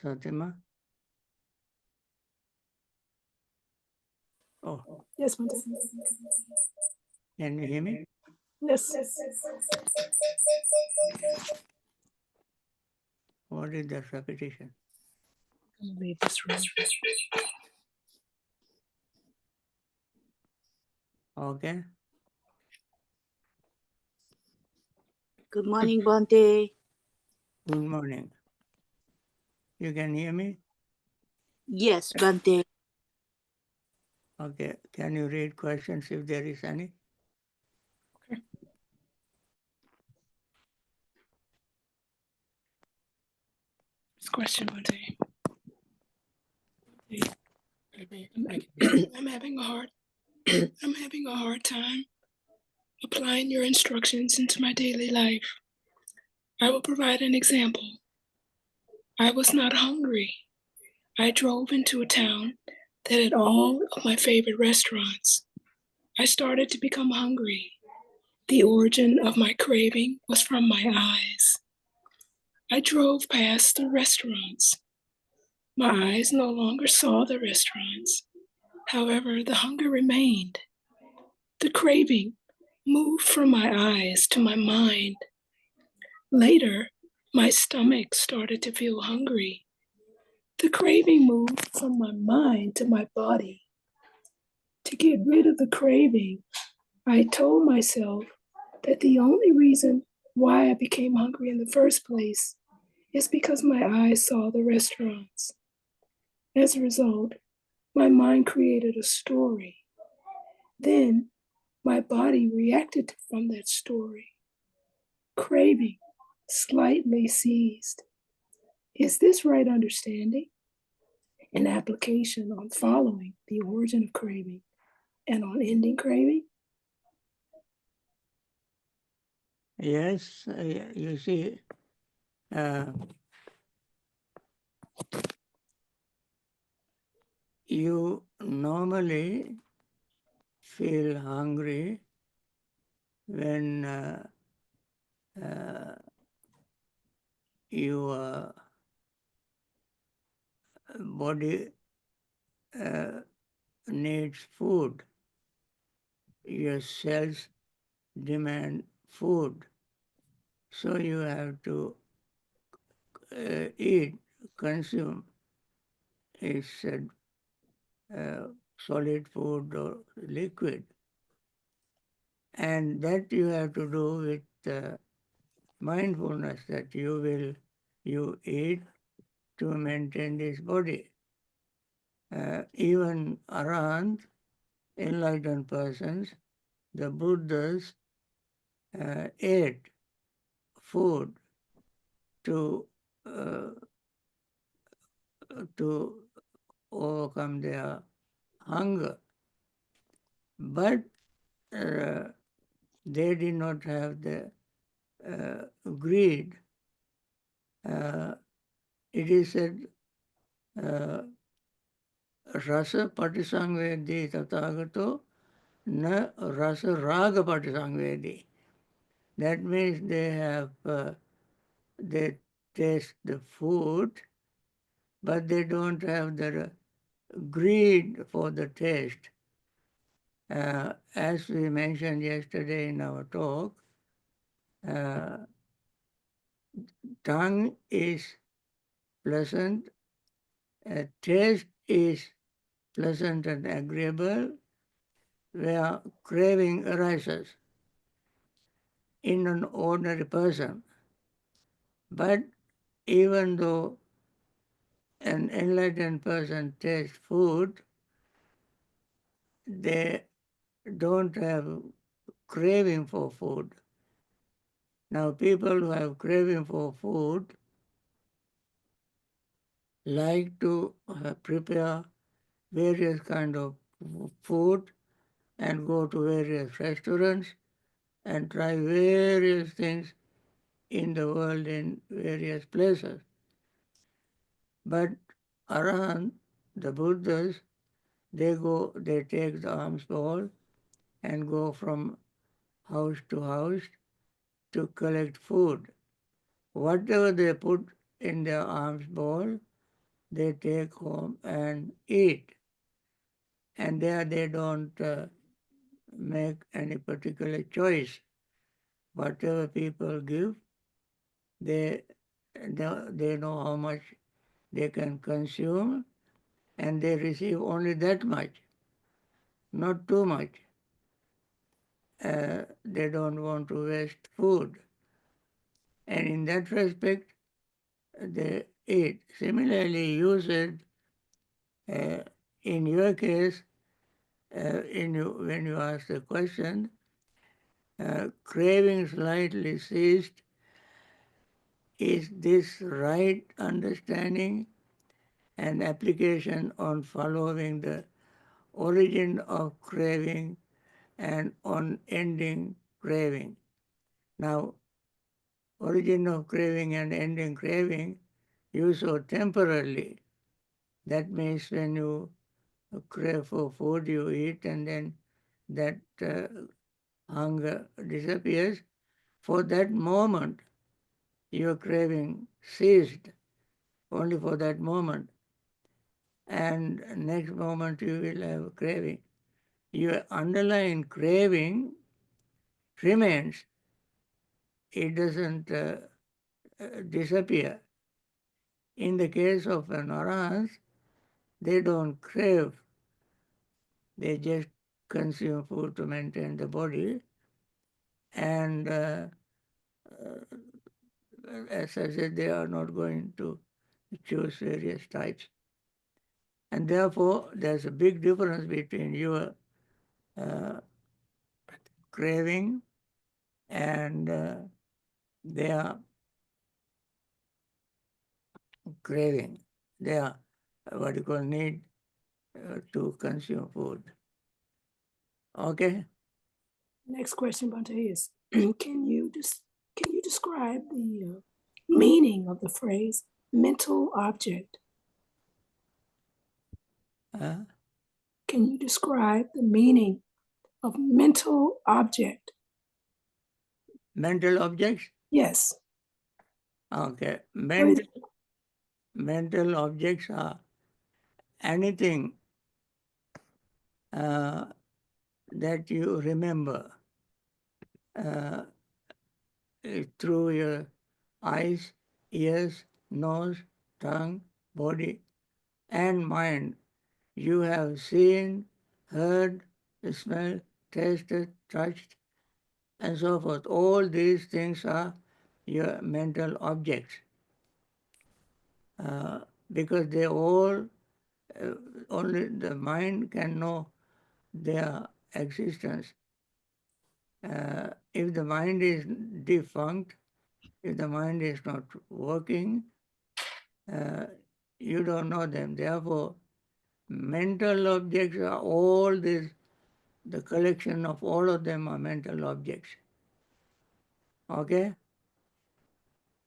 Satima? Oh, Yes, Bhante. can you hear me? Yes. What is that repetition? Leave this room. Okay. Good morning, Bhante. Good morning. You can hear me? Yes, Bhante. Okay. Can you read questions if there is any? This question, Bhante. I'm having a hard time applying your instructions into my daily life. I will provide an example. I was not hungry. I drove into a town that had all of my favorite restaurants. I started to become hungry. The origin of my craving was from my eyes. I drove past the restaurants. My eyes no longer saw the restaurants. However, the hunger remained. The craving moved from my eyes to my mind. Later, my stomach started to feel hungry. The craving moved from my mind to my body. To get rid of the craving, I told myself that the only reason why I became hungry in the first place is because my eyes saw the restaurants. As a result, my mind created a story. Then my body reacted from that story. Craving slightly ceased. Is this right understanding? An application on following the origin of craving and on ending craving? Yes, you see, you normally feel hungry when your body needs food. Your cells demand food. So you have to eat, consume. It's solid food or liquid. And that you have to do with mindfulness, that you eat to maintain this body. Even around enlightened persons, the Buddhas ate food to uh, to overcome their hunger, but they did not have the greed. It is said, rasa patisangvedi tathagato na rasa raga patisangvedi. That means they taste the food, but they don't have the greed for the taste. As we mentioned yesterday in our talk, uh, tongue is pleasant, taste is pleasant and agreeable, where craving arises in an ordinary person. But even though an enlightened person tastes food, they don't have craving for food. Now, people who have craving for food like to prepare various kind of food and go to various restaurants and try various things in the world in various places. But around the Buddhas, they take the alms bowl and go from house to house to collect food. Whatever they put in their alms bowl, they take home and eat. And there they don't make any particular choice. Whatever people give, they, they know how much they can consume and they receive only that much, not too much. They don't want to waste food. And in that respect, they eat. Similarly, you said uh, in your case, when you asked the question, craving slightly ceased. Is this right understanding and application on following the origin of craving and on ending craving? Now, origin of craving and ending craving, you saw temporarily. That means when you crave for food, you eat, and then that hunger disappears. For that moment, your craving ceased, only for that moment. And next moment, you will have craving. Your underlying craving remains, it doesn't disappear. In the case of an arahant, they don't crave, they just consume food to maintain the body. And as I said, they are not going to choose various types. And therefore, there's a big difference between your uh, craving and their craving, their what you call need to consume food. Okay? Next question, Bhante, is can you describe the meaning of the phrase mental object? Uh, Can you describe the meaning of mental object? mental objects? Yes. Okay. What is Mental objects are anything uh, that you remember uh, through your eyes, ears, nose, tongue, body, and mind. You have seen, heard, smelled, tasted, touched, and so forth. All these things are your mental objects because they all, uh, only the mind can know their existence. If the mind is defunct, if the mind is not working, uh, you don't know them. Therefore, mental objects are all this, the collection of all of them are mental objects. Okay?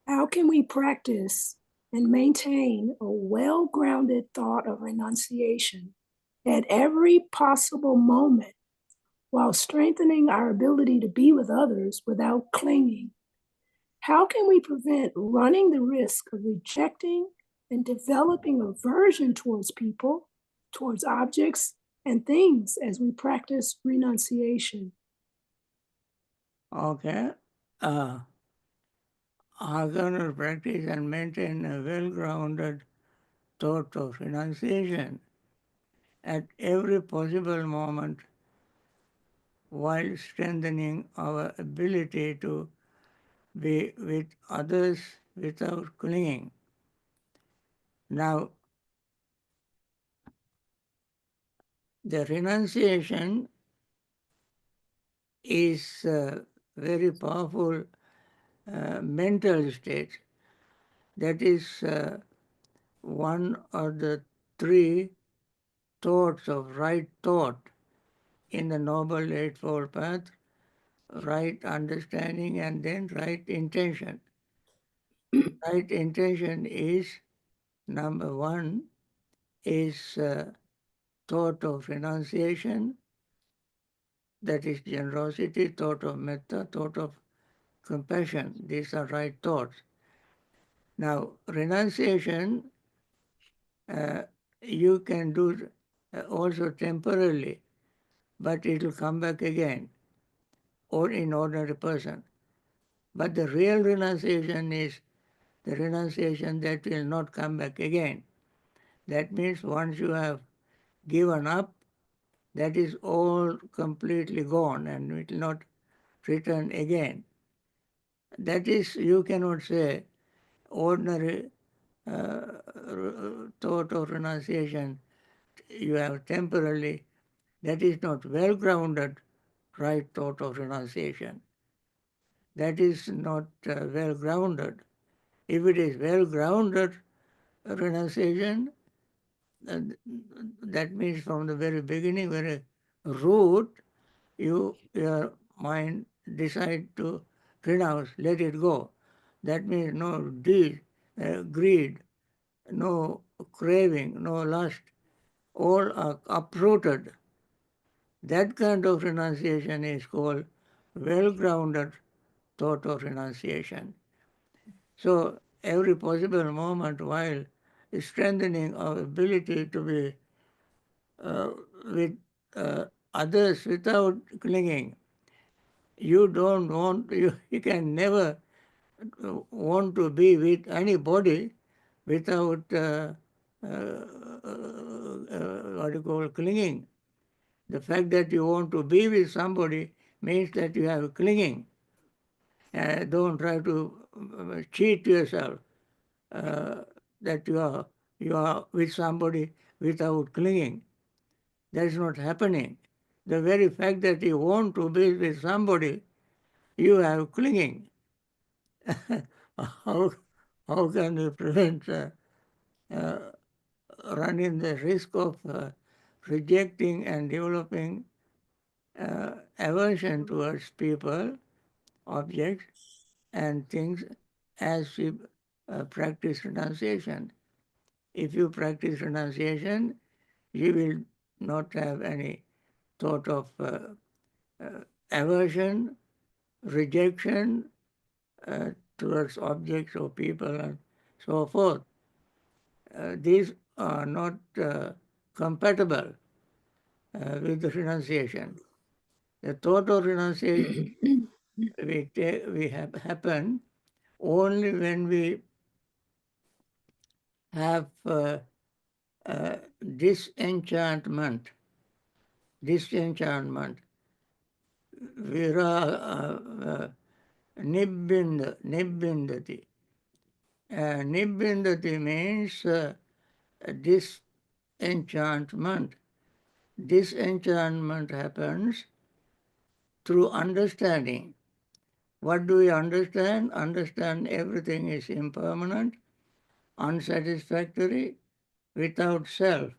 how can we practice and maintain a well-grounded thought of renunciation at every possible moment while strengthening our ability to be with others without clinging? How can we prevent running the risk of rejecting and developing aversion towards people, towards objects, and things as we practice renunciation? Okay? Uh, are going to practice and maintain a well grounded thought of renunciation at every possible moment while strengthening our ability to be with others without clinging. Now, the renunciation is a very powerful mental state. That is one of the three thoughts of right thought in the Noble Eightfold Path, right understanding and then right intention. Right intention is number one is thought of renunciation, that is generosity, thought of metta, thought of compassion. These are right thoughts. Now, renunciation uh, you can do also temporarily, but it will come back again, or in ordinary person. But the real renunciation is the renunciation that will not come back again. That means once you have given up, that is all completely gone and it will not return again. That is, you cannot say ordinary thought of renunciation you have temporarily. That is not well grounded right thought of renunciation. That is not well grounded. If it is well grounded renunciation, uh, that means from the very beginning, very root, your mind decide to renounce, let it go. That means no greed, no craving, no lust, all are uprooted. That kind of renunciation is called well-grounded thought of renunciation. So every possible moment while strengthening our ability to be uh, with others without clinging, you don't want, you can never want to be with anybody without what you call clinging. The fact that you want to be with somebody means that you have clinging. Don't try to cheat yourself that you are with somebody without clinging. That's not happening. The very fact that you want to be with somebody, you have clinging. how, how can you prevent uh, running the risk of rejecting and developing aversion towards people, objects, and things as we practice renunciation? If you practice renunciation, you will not have any thought of aversion, rejection towards objects or people and so forth. These are not compatible with the renunciation. The thought of renunciation we have happen only when we have disenchantment, disenchantment, vira, nibbindati. Nibbindati means disenchantment. Disenchantment happens through understanding. What do we understand? Understand everything is impermanent, unsatisfactory, without self.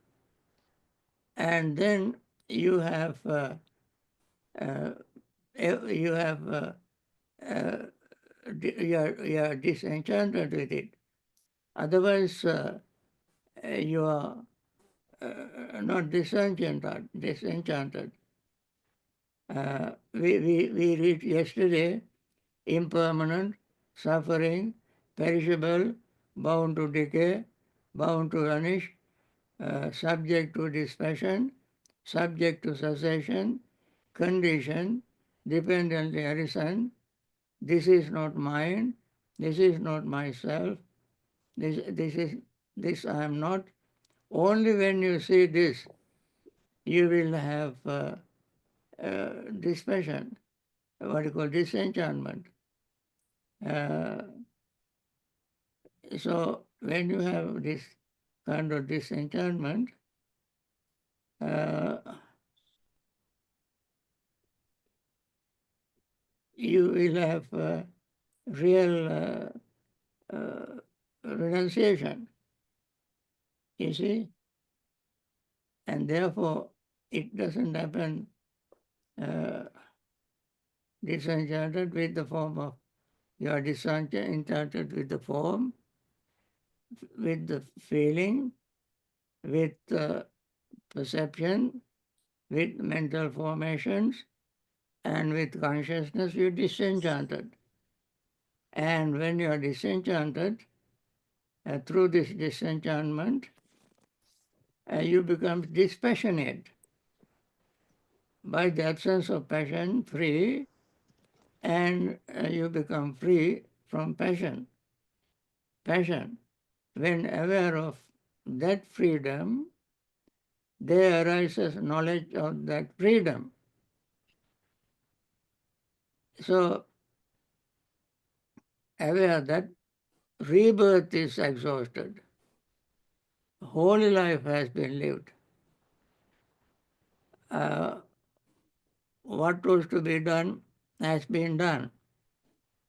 And then you have uh, you have you are disenchanted with it. Otherwise, you are not disenchanted. Disenchanted. We read yesterday impermanent, suffering, perishable, bound to decay, bound to vanish, subject to dispassion, subject to cessation, condition, dependently arisen. This is not mine, this is not myself, this I am not. Only when you see this, you will have dispassion, what you call disenchantment. Uh, so when you have this kind of disenchantment, uh, you will have real renunciation, you see, and therefore it doesn't happen uh, disenchanted with the form of, you are disenchanted with the form, with the feeling, with perception, with mental formations, and with consciousness, you disenchanted. And when you are disenchanted, through this disenchantment, you become dispassionate. By the absence of passion, free, and you become free from passion. Passion. When aware of that freedom, there arises knowledge of that freedom. So, aware that rebirth is exhausted, whole life has been lived. Uh, what was to be done has been done.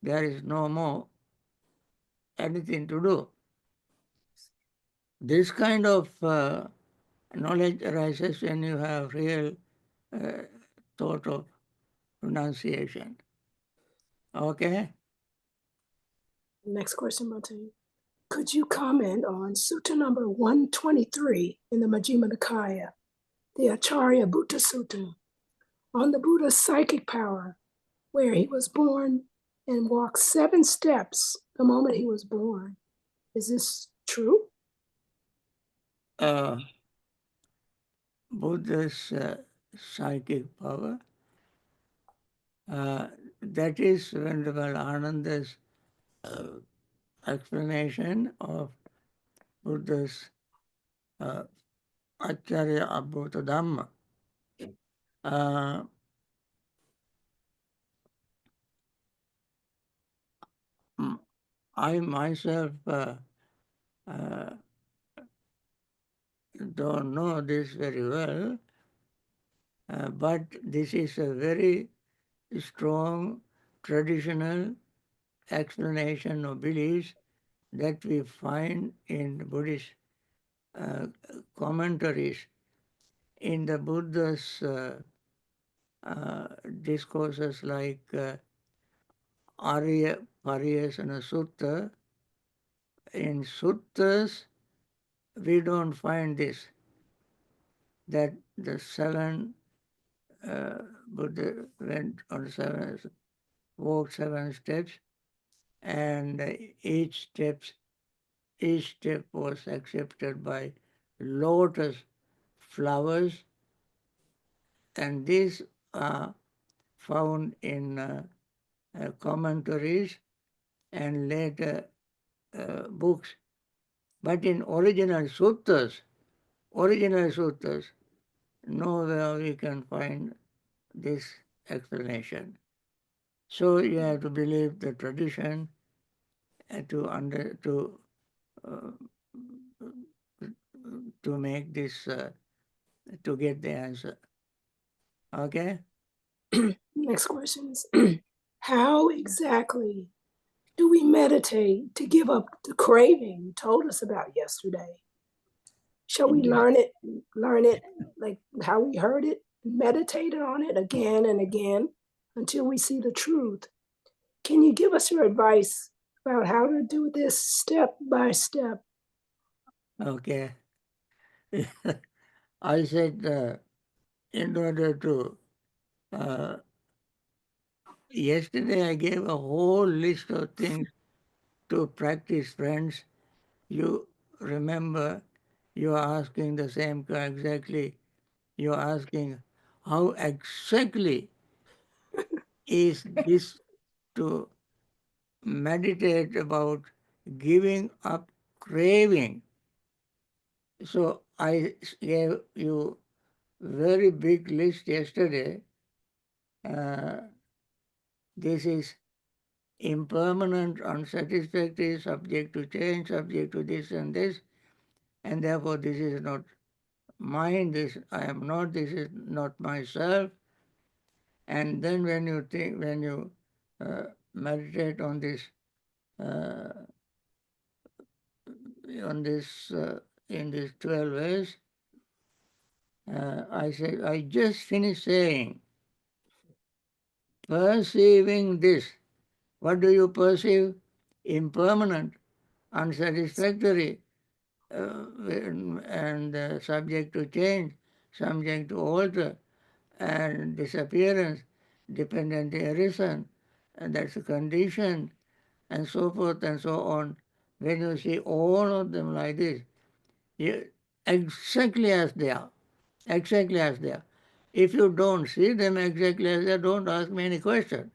There is no more anything to do. This kind of knowledge arises when you have real uh, thought of renunciation. Okay? Next question, Bhante. Could you comment on Sutta number 123 in the Majjhima Nikaya, the Acharya Bhuta Sutta, on the Buddha's psychic power, where he was born and walked 7 steps the moment he was born? Is this true? Uh, Buddha's psychic power, that is Venerable Ananda's uh, explanation of Buddha's uh, Acharya Abhuta Dhamma. Uh, I myself uh, don't know this very well, but this is a very strong traditional explanation of beliefs that we find in Buddhist uh, commentaries. In the Buddha's uh, discourses like Arya Pariyasana Sutta, in suttas we don't find this, that the 7 Buddha went on 7, walked 7 steps, and each step was accepted by lotus flowers, and these are found in commentaries and later books. But in original suttas, nowhere we can find this explanation. So you have to believe the tradition and uh, to make this to get the answer. Okay. Next question is how exactly do we meditate to give up the craving you told us about yesterday? Shall we learn it like how we heard it, meditate on it again and again until we see the truth? Can you give us your advice about how to do this step by step? Okay. I said in order to uh, yesterday I gave a whole list of things to practice, friends. You remember you are asking the same exactly. You are asking how exactly is this to meditate about giving up craving. So I gave you very big list yesterday. Uh, this is impermanent, unsatisfactory, subject to change, subject to this and this, and therefore this is not mine, this I am not, this is not myself. And then when you meditate uh, on this, in these 12 ways, I say, I just finished saying, perceiving this. What do you perceive? Impermanent, unsatisfactory, and subject to change, subject to alter, and disappearance, dependent arisen, and that's a condition, and so forth and so on. When you see all of them like this, you, exactly as they are. Exactly as they are. If you don't see them exactly as they are, don't ask me any question.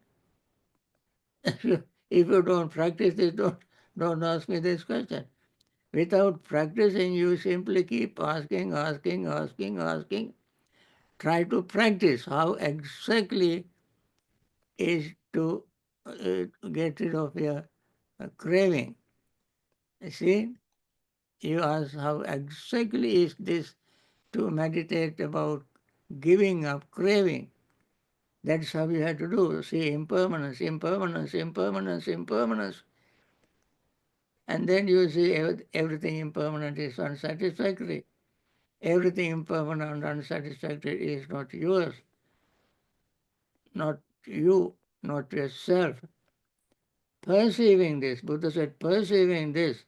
If you don't practice this, don't ask me this question. Without practicing, you simply keep asking, asking, asking, asking. Try to practice how exactly is to get rid of your craving. See, you ask how exactly is this to meditate about giving up craving. That's how you have to do. See, impermanence, impermanence, impermanence, impermanence. And then you see everything impermanent is unsatisfactory. Everything impermanent and unsatisfactory is not yours, not you, not yourself. Perceiving this, Buddha said, perceiving this,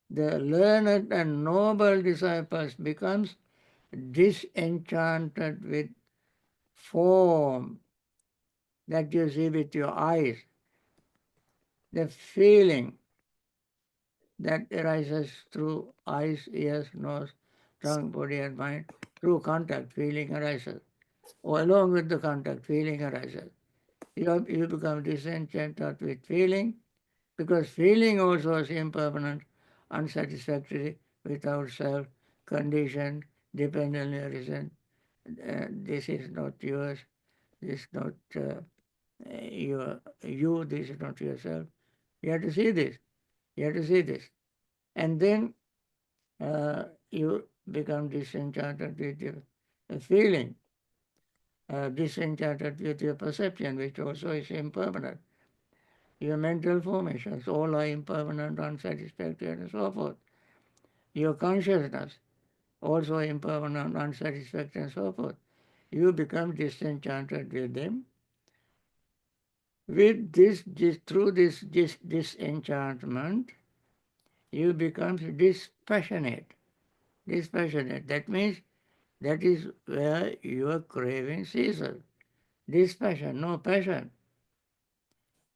the learned and noble disciples becomes disenchanted with form that you see with your eyes, the feeling that arises through eyes, ears, nose, tongue, body, and mind, through contact, feeling arises. Or along with the contact, feeling arises. You become disenchanted with feeling because feeling also is impermanent, unsatisfactory, without self, conditioned, dependent origin. This is not yours, this is not you, this is not yourself. You have to see this. You have to see this. And then you become disenchanted with your feeling, disenchanted with your perception, which also is impermanent. Your mental formations all are impermanent, unsatisfactory, and so forth. Your consciousness also impermanent, unsatisfactory, and so forth. You become disenchanted with them. With this through this disenchantment, you become dispassionate. Dispassionate. That means that is where your craving ceases. Dispassion, no passion.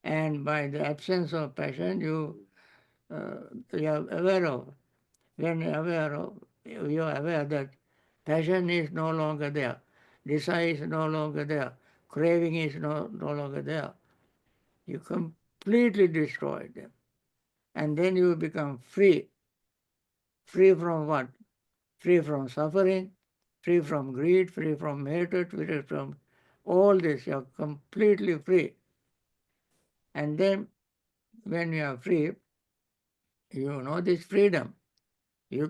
And by the absence of passion, you are aware of. When you are aware of, you are aware that passion is no longer there, desire is no longer there, craving is no longer there. You completely destroy them. And then you become free. Free from what? Free from suffering, free from greed, free from hatred, free from all this. You are completely free. And then when you are free, you know this freedom. You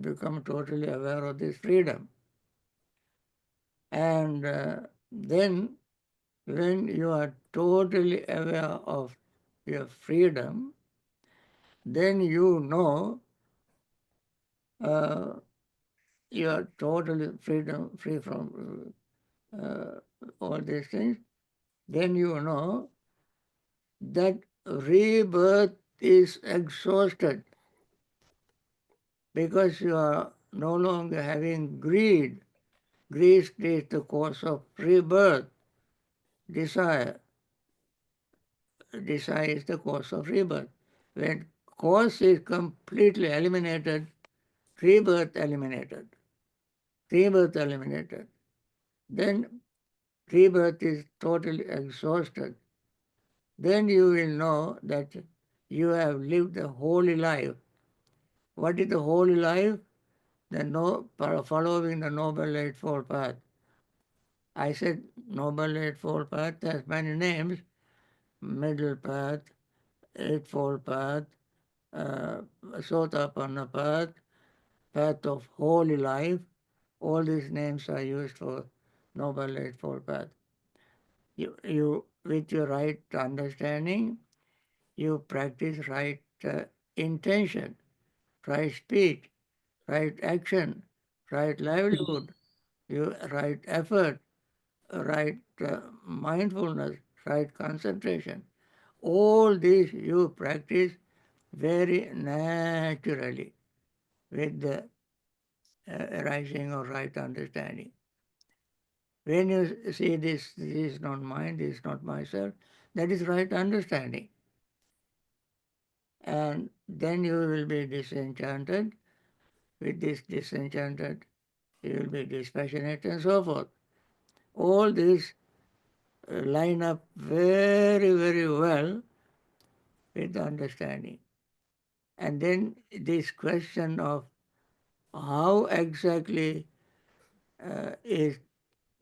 become totally aware of this freedom. And then when you are totally aware of your freedom, then you know uh, you are totally free from all these things. Then you know that rebirth is exhausted because you are no longer having greed. Greed is the cause of rebirth. Desire. Desire is the cause of rebirth. When cause is completely eliminated, rebirth eliminated. Rebirth eliminated. Then rebirth is totally exhausted. Then you will know that you have lived a holy life. What is the holy life? Following the Noble Eightfold Path. I said Noble Eightfold Path has many names: Middle Path, Eightfold Path, Sotapanna Path, Path of Holy Life. All these names are used for Noble Eightfold Path. With your right understanding, you practice right intention, right speech, right action, right livelihood, you right effort, right mindfulness, right concentration. All these you practice very naturally with the arising of right understanding. When you see this is not mine, this is not myself, that is right understanding. And then you will be disenchanted with this disenchanted, you will be dispassionate, and so forth. All these line up very, very well with the understanding. And then this question of how exactly is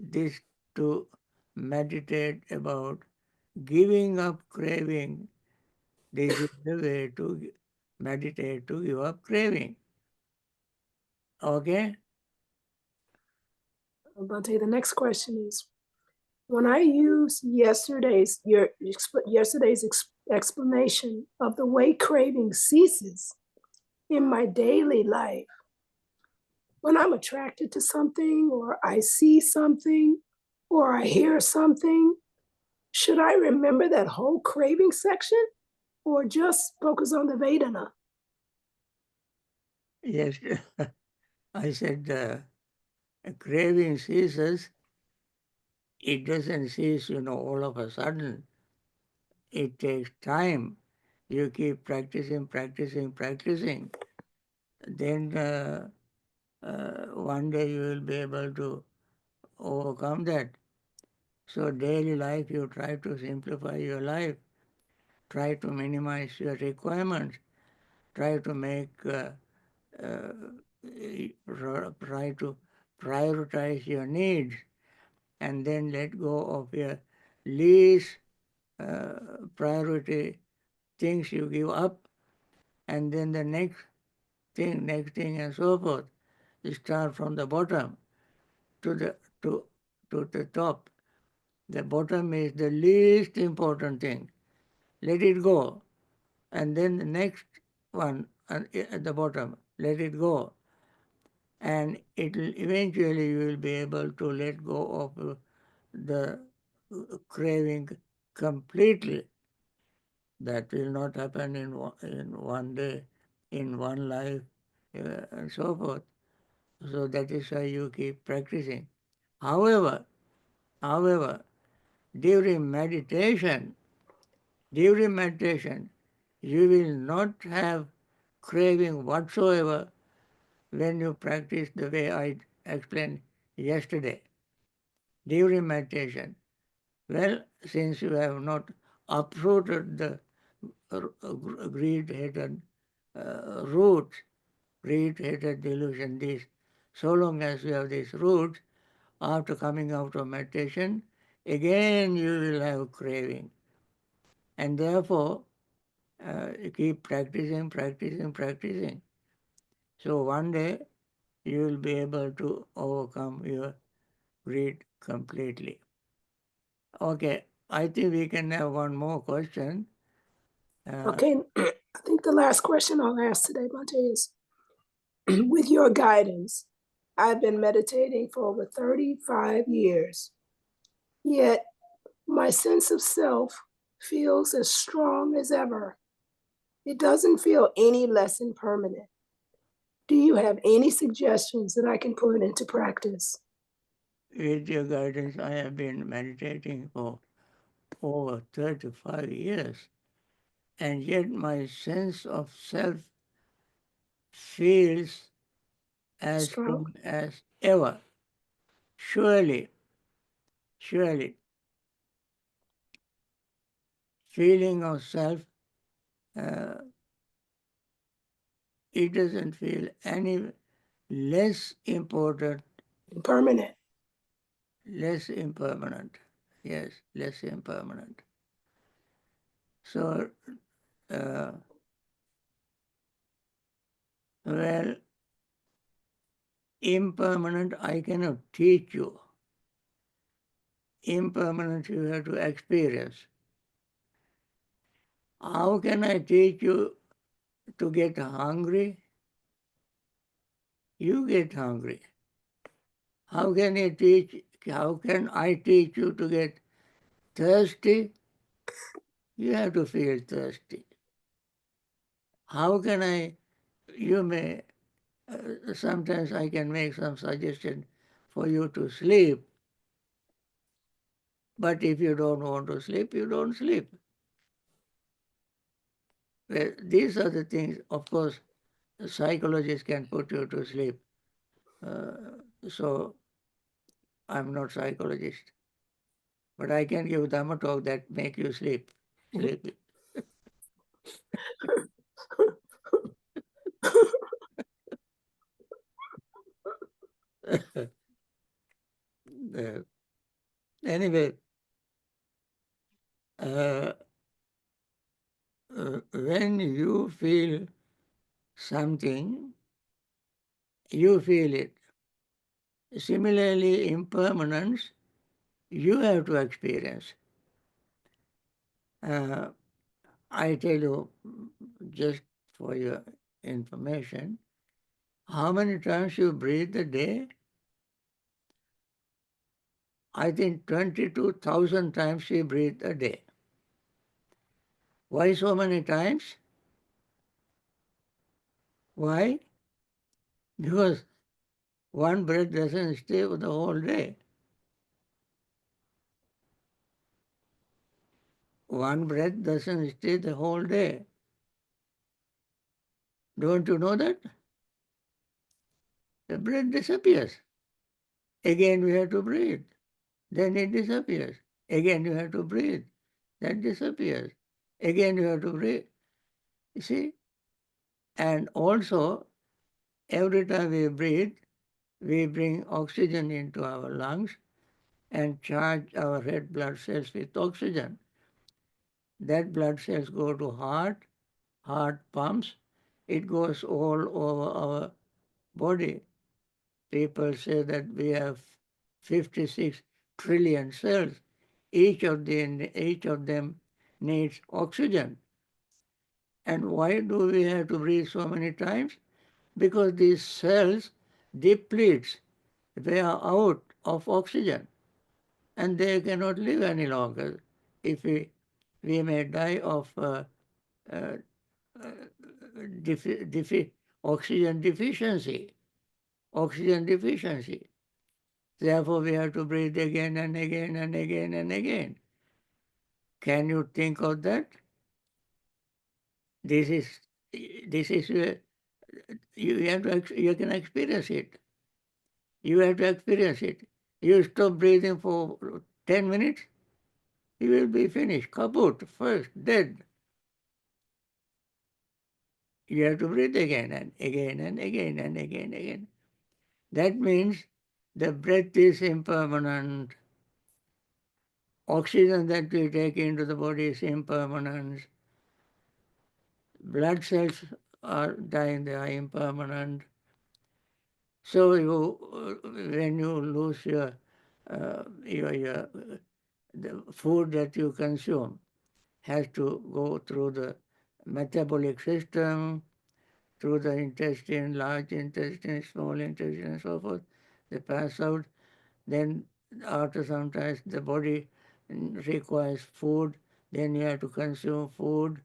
this to meditate about giving up craving. This is the way to meditate to give up craving. Okay? Bhante, the next question is, when I use yesterday's explanation of the way craving ceases in my daily life, when I'm attracted to something or I see something or I hear something, should I remember that whole craving section or just focus on the Vedana? Yes, I said craving ceases. It doesn't cease, all of a sudden. It takes time. You keep practicing, practicing, practicing. Then one day you will be able to overcome that. So, daily life, you try to simplify your life, try to minimize your requirements, try to make, try to prioritize your needs, and then let go of your least priority things you give up, and then the next thing, and so forth. You start from the bottom to the to to the top. The bottom is the least important thing. Let it go. And then the next one at the bottom, let it go. And it will eventually you will be able to let go of the craving completely. That will not happen in one day, in one life, and so forth. So that is why you keep practicing. However, however, during meditation, during meditation, you will not have craving whatsoever when you practice the way I explained yesterday. During meditation, well, since you have not uprooted the greed, hatred roots, greed, hatred, delusion, these, so long as you have these roots, after coming out of meditation, again you will have craving. And therefore, keep practicing, practicing, practicing. So one day you will be able to overcome your greed completely. Okay, I think we can have one more question. Okay, I think the last question I'll ask today, Bhante, is with your guidance, I've been meditating for over 35 years, yet my sense of self feels as strong as ever. It doesn't feel any less impermanent. Do you have any suggestions that I can put into practice? With your guidance, I have been meditating for over 35 years, and yet my sense of self feels as Strong? strong as ever. Surely, surely, feeling of self, uh, it doesn't feel any less important, Impermanent. less impermanent. Yes, less impermanent. So, uh, well, impermanent I cannot teach you. Impermanence you have to experience. How can I teach you to get hungry? You get hungry. How can I teach you to get thirsty? You have to feel thirsty. How can you may, sometimes I can make some suggestion for you to sleep. But if you don't want to sleep, you don't sleep. Well, these are the things, of course, psychologists can put you to sleep. Uh, so I'm not psychologist, but I can give Dhamma talk that make you sleepy. Uh, anyway, uh, when you feel something, you feel it. Similarly, impermanence, you have to experience. Uh, I tell you, just for your information, how many times you breathe a day? I think 22,000 times we breathe a day. Why so many times? Why? Because one breath doesn't stay for the whole day. One breath doesn't stay the whole day. Don't you know that? The breath disappears. Again, we have to breathe. Then it disappears. Again, you have to breathe. That disappears. Again, you have to breathe. You see? And also, every time we breathe, we bring oxygen into our lungs and charge our red blood cells with oxygen. That blood cells go to heart pumps, it goes all over our body. People say that we have 56 trillion cells. Each of them needs oxygen. And why do we have to breathe so many times? Because these cells depletes, they are out of oxygen and they cannot live any longer. If we may die of uh, oxygen deficiency. Oxygen deficiency. Therefore, we have to breathe again and again and again and again. Can you think of that? This is you have to you can experience it. You have to experience it. You stop breathing for 10 minutes, you will be finished, kaput, first, dead. You have to breathe again and again and again and again and again. That means the breath is impermanent. Oxygen that we take into the body is impermanent. Blood cells are dying, they are impermanent. So when you lose the food that you consume has to go through the metabolic system, through the intestine, large intestine, small intestine, and so forth. They pass out. Then after some time, the body requires food. Then you have to consume food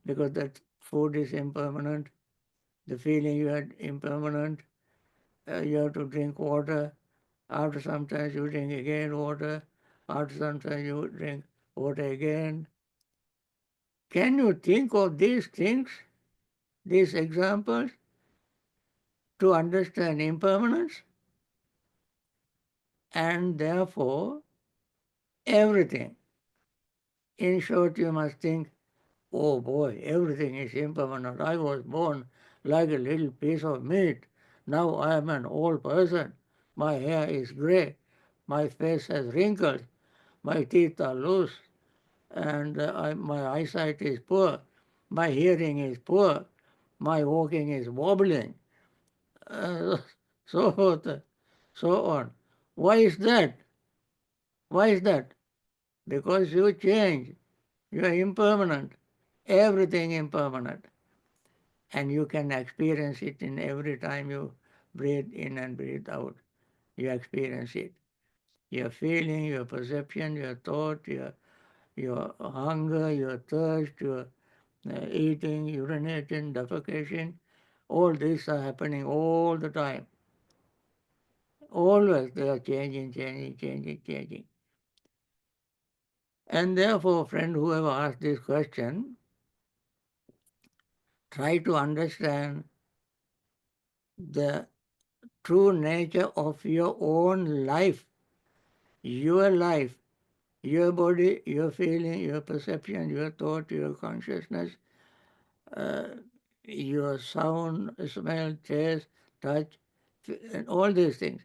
because that food is impermanent. The feeling you had impermanent. You have to drink water. After some time, you drink again water. After some time, you drink water again. Can you think of these things, these examples, to understand impermanence? And therefore, everything. In short, you must think, oh boy, everything is impermanent. I was born like a little piece of meat. Now I am an old person. My hair is gray. My face has wrinkles. My teeth are loose. And my eyesight is poor. My hearing is poor. My walking is wobbling. Uh, so forth, so on. Why is that? Why is that? Because you change. You are impermanent. Everything impermanent. And you can experience it in every time you breathe in and breathe out. You experience it. Your feeling, your perception, your thought, your hunger, your thirst, your eating, urinating, defecation, all these are happening all the time. Always they are changing. And therefore, friend, whoever asked this question, try to understand the true nature of your own life, your life, your body, your feeling, your perception, your thought, your consciousness, uh, your sound, smell, taste, touch, and all these things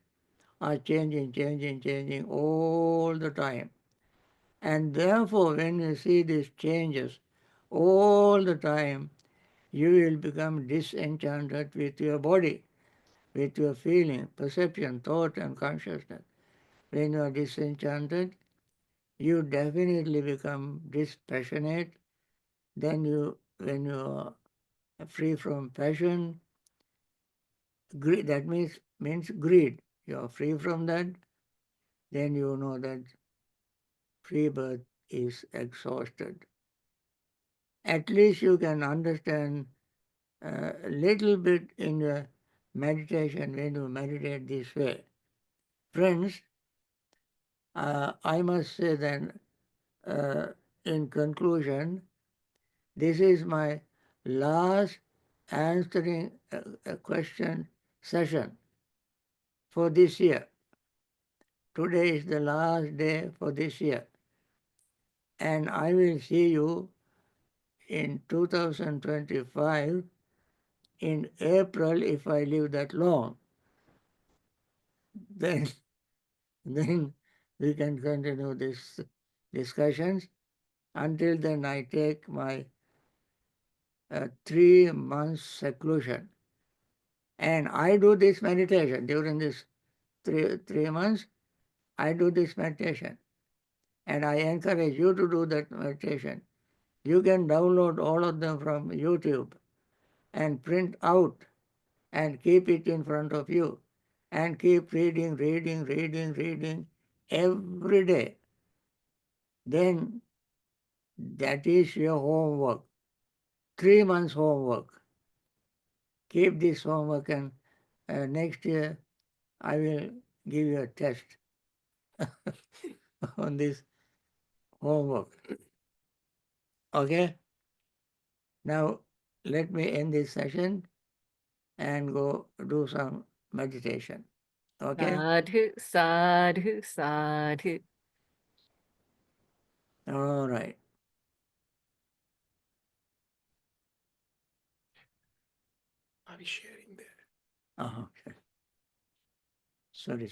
are changing all the time. And therefore, when you see these changes all the time, you will become disenchanted with your body, with your feeling, perception, thought, and consciousness. When you are disenchanted, you definitely become dispassionate. Then when you are free from passion, greed, that means greed. You are free from that, then you know that free birth is exhausted. At least you can understand a little bit in your meditation when you meditate this way. Friends, I must say that uh, in conclusion, this is my last answering a question session for this year. Today is the last day for this year. And I will see you in 2025 in April if I live that long. Then, then we can continue these discussions. Until then, I take my 3 months seclusion. And I do this meditation during this three months. I do this meditation. And I encourage you to do that meditation. You can download all of them from YouTube and print out and keep it in front of you and keep reading every day. Then that is your homework. 3 months homework. Keep this homework, and next year I will give you a test on this homework. Okay? Now let me end this session and go do some meditation. Okay? Sadhu, sadhu, sadhu. All right. I'll be sharing that. Okay. Sorry.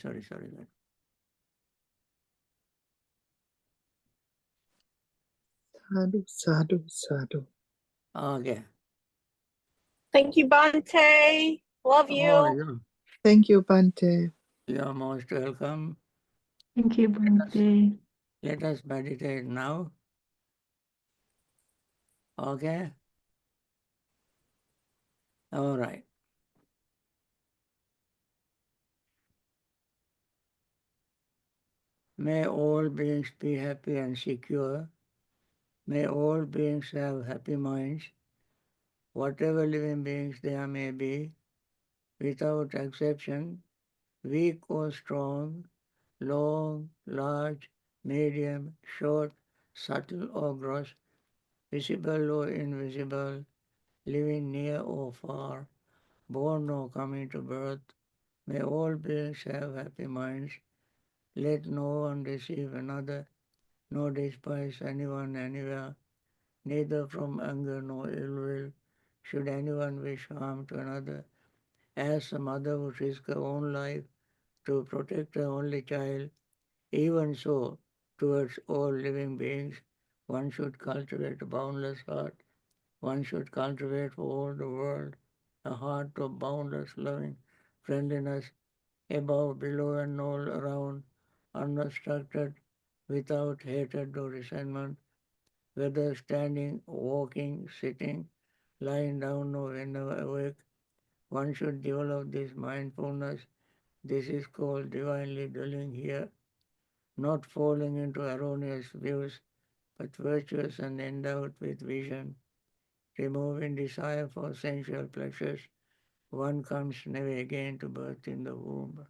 Sadhu, sadhu, sadhu. Okay. Thank you, Bhante. Love you. Oh, yeah. Thank you, Bhante. You're most welcome. Thank you, Bhante. Let us meditate now. Okay? All right. May all beings be happy and secure. May all beings have happy minds, whatever living beings there may be, without exception, weak or strong, long, large, medium, short, subtle or gross, visible or invisible, living near or far, born or coming to birth. May all beings have happy minds. Let no one deceive another, nor despise anyone anywhere, neither from anger nor ill will should anyone wish harm to another. As a mother would risk her own life to protect her only child, even so, towards all living beings, one should cultivate a boundless heart. One should cultivate for all the world a heart of boundless loving friendliness, above, below, and all around, unobstructed, without hatred or resentment, whether standing, walking, sitting, lying down, or whenever awake. One should develop this mindfulness. This is called divinely dwelling here, not falling into erroneous views, but virtuous and endowed with vision, removing desire for sensual pleasures. One comes never again to birth in the womb.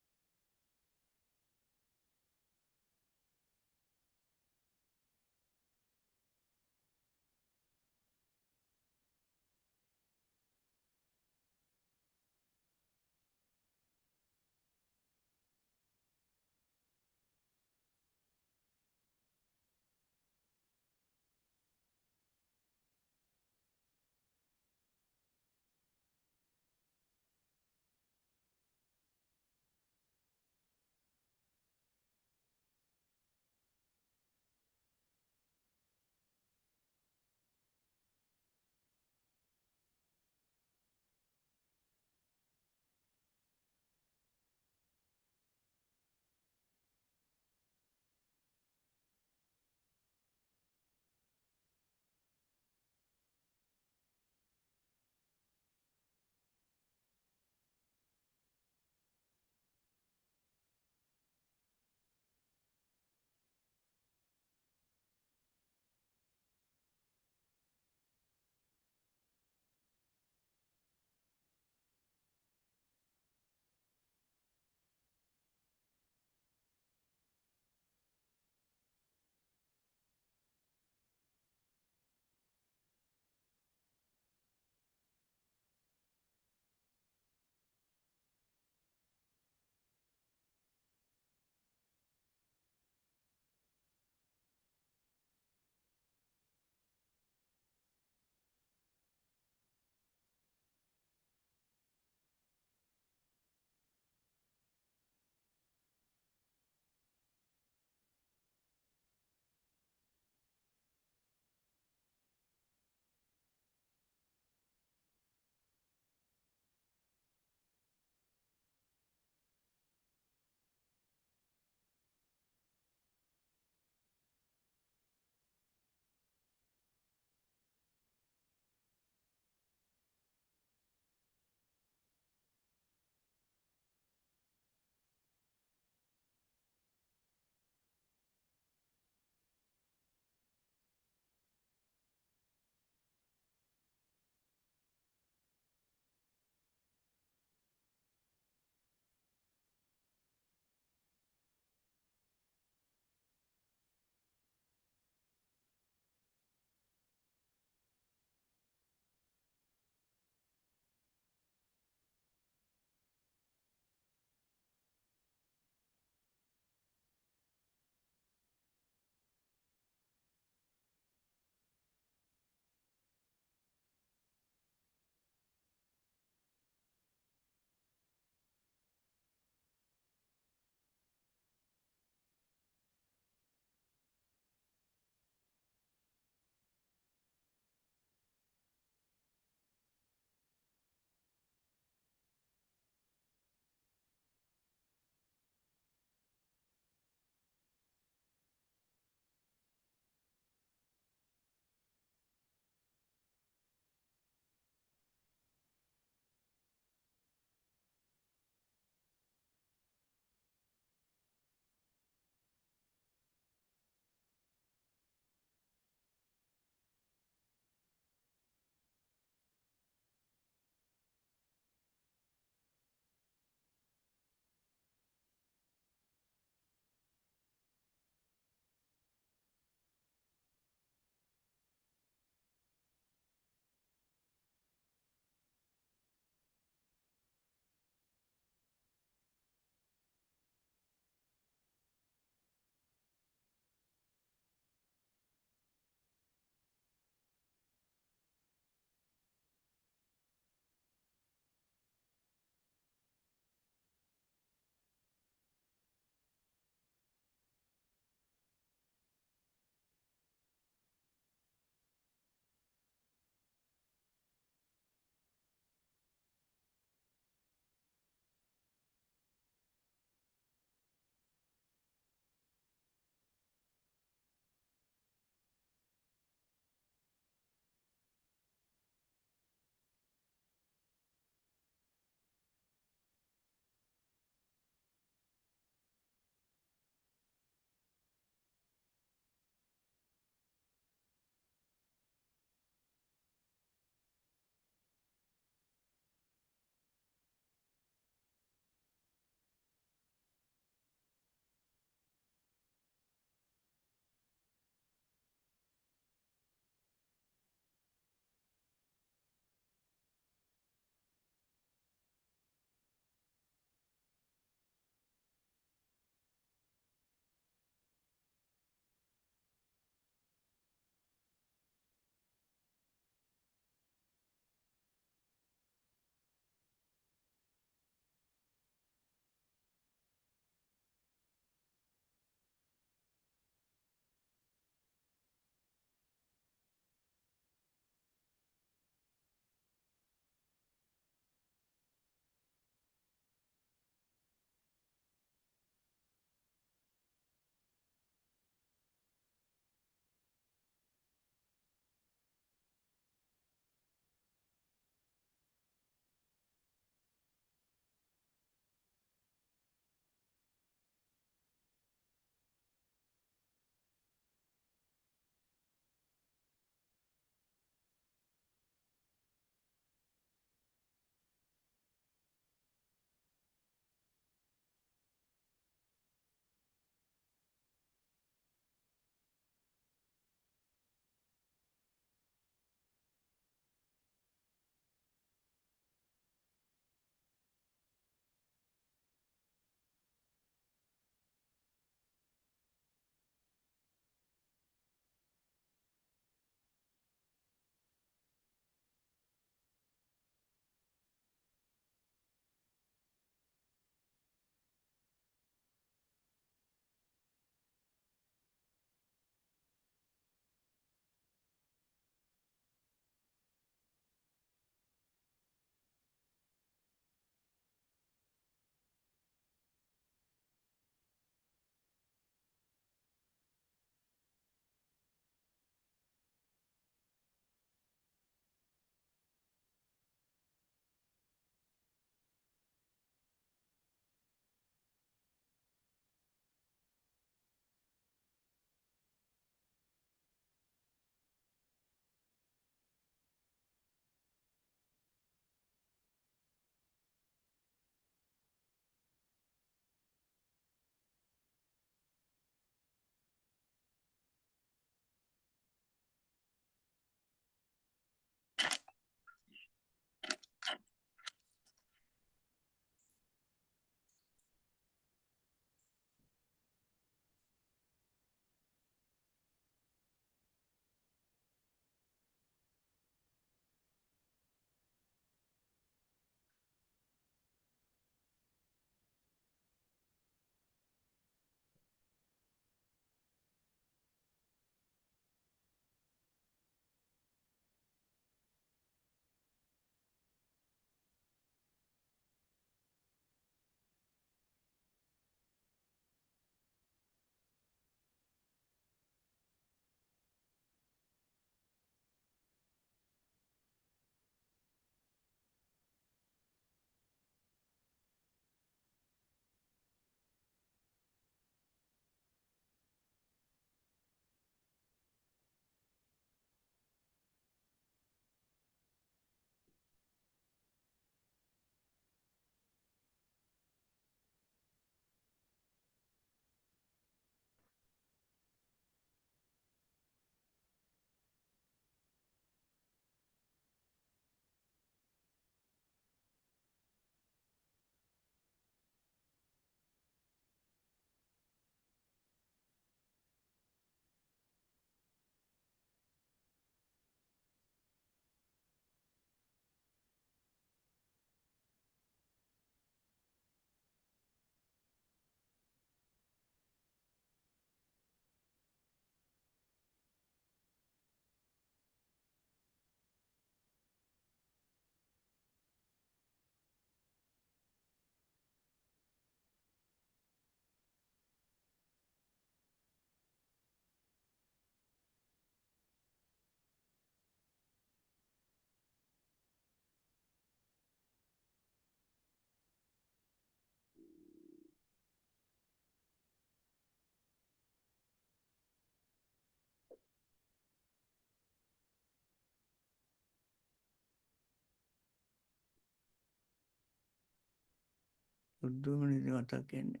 Udumani Gata QnA.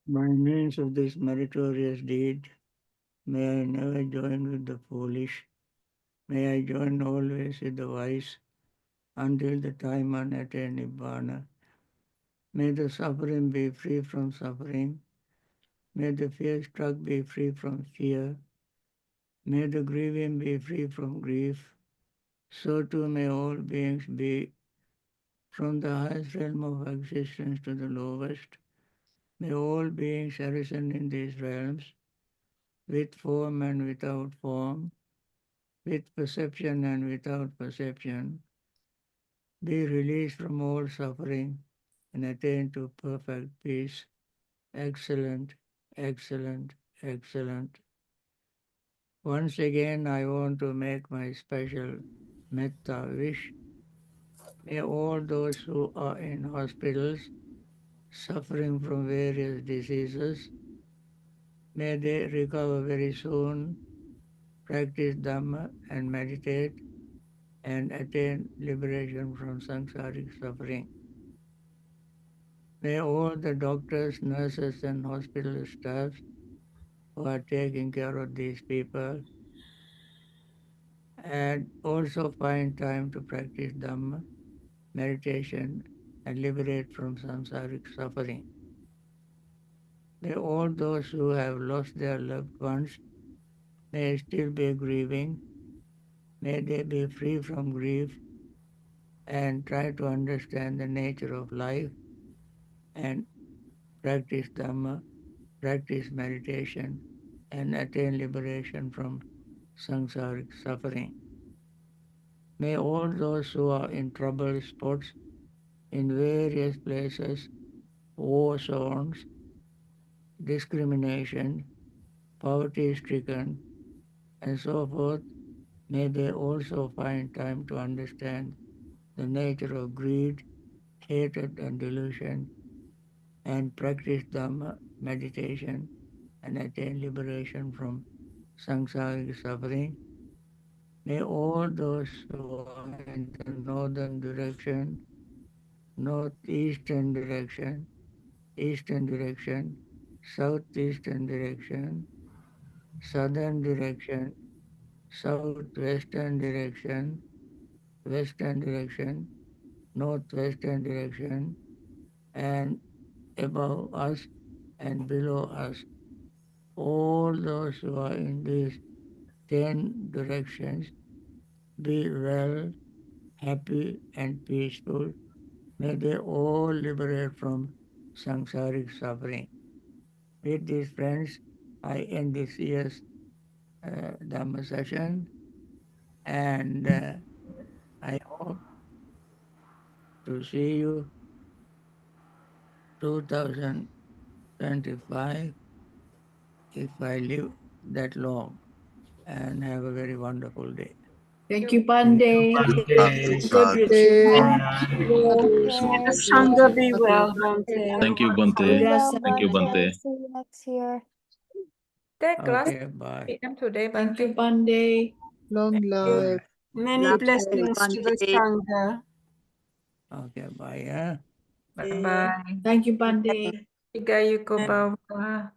By means of this meritorious deed, may I never join with the foolish. May I join always with the wise until the time unattained Nibbana. May the suffering be free from suffering. May the fear-struck be free from fear. May the grieving be free from grief. So too may all beings be, from the highest realm of existence to the lowest. May all beings arisen in these realms, with form and without form, with perception and without perception, be released from all suffering and attain to perfect peace. Excellent, excellent, excellent. Once again, I want to make my special metta wish. May all those who are in hospitals suffering from various diseases, may they recover very soon, practice Dhamma and meditate, and attain liberation from samsaric suffering. May all the doctors, nurses, and hospital staffs who are taking care of these people and also find time to practice Dhamma, meditation, and liberate from samsaric suffering. May all those who have lost their loved ones may still be grieving. May they be free from grief and try to understand the nature of life and practice Dhamma, practice meditation, and attain liberation from samsaric suffering. May all those who are in trouble spots in various places, war zones, discrimination, poverty-stricken, and so forth, may they also find time to understand the nature of greed, hatred, and delusion, and practice Dhamma, meditation, and attain liberation from samsaric suffering. May all those who are in the northern direction, northeastern direction, eastern direction, southeastern direction, southern direction, southwestern direction, western direction, northwestern direction, and above us and below us. All those who are in these 10 directions be well, happy, and peaceful. May they all liberate from samsaric suffering. With these friends, I end this year's Dhamma session, and I hope to see you 2025 if I live that long, and have a very wonderful day. Thank you, Bhante. Bhante, Good retreat. Sadhu, May the sadhu, Sangha be sadhu. well, Bhante. Thank you, Bhante. Thank you, Bhante. See you next year. That class Okay, bye. PM today, Thank you, Bhante. Bhante. Long life. Bye. Many Love you, blessings to the Bhante. Sangha. Okay, bye. Yeah. Bye-bye. Thank you, Bhante. Tiga yuko bawah.